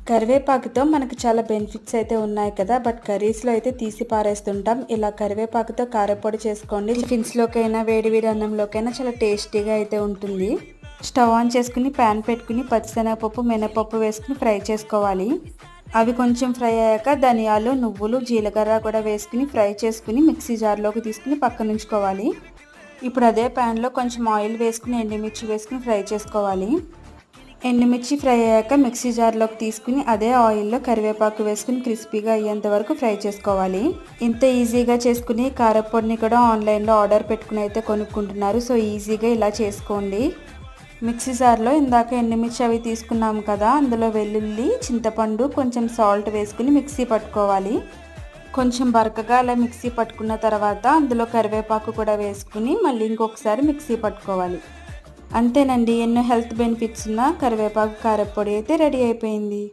కరివేపాకుతో మనకు చాలా బెనిఫిట్స్ అయితే ఉన్నాయి కదా, బట్ కర్రీస్లో అయితే తీసి పారేస్తుంటాం. ఇలా కరివేపాకుతో కారపొడి చేసుకోండి. టిఫిన్స్లోకైనా వేడి వేడి అన్నంలోకైనా చాలా టేస్టీగా అయితే ఉంటుంది. స్టవ్ ఆన్ చేసుకుని ప్యాన్ పెట్టుకుని పచ్చిశనగపప్పు మినపప్పు వేసుకుని ఫ్రై చేసుకోవాలి. అవి కొంచెం ఫ్రై అయ్యాక ధనియాలు నువ్వులు జీలకర్ర కూడా వేసుకుని ఫ్రై చేసుకుని మిక్సీ జార్లోకి తీసుకుని పక్కన ఉంచుకోవాలి. ఇప్పుడు అదే ప్యాన్లో కొంచెం ఆయిల్ వేసుకుని ఎండుమిర్చి వేసుకుని ఫ్రై చేసుకోవాలి. ఎండుమిర్చి ఫ్రై అయ్యాక మిక్సీ జార్లోకి తీసుకుని అదే ఆయిల్లో కరివేపాకు వేసుకుని క్రిస్పీగా అయ్యేంత వరకు ఫ్రై చేసుకోవాలి. ఇంత ఈజీగా చేసుకుని కారపొడిని కూడా ఆన్లైన్లో ఆర్డర్ పెట్టుకుని అయితే కొనుక్కుంటున్నారు. సో ఈజీగా ఇలా చేసుకోండి. మిక్సీ జార్లో ఇందాక ఎండుమిర్చి అవి తీసుకున్నాం కదా, అందులో వెల్లుల్లి చింతపండు కొంచెం సాల్ట్ వేసుకుని మిక్సీ పట్టుకోవాలి. కొంచెం బరకగా అలా మిక్సీ పట్టుకున్న తర్వాత అందులో కరివేపాకు కూడా వేసుకుని మళ్ళీ ఇంకొకసారి మిక్సీ పట్టుకోవాలి. అంతేనండి, ఎన్నో హెల్త్ బెనిఫిట్స్ ఉన్న కరివేపాకు కారపొడి అయితే రెడీ అయిపోయింది.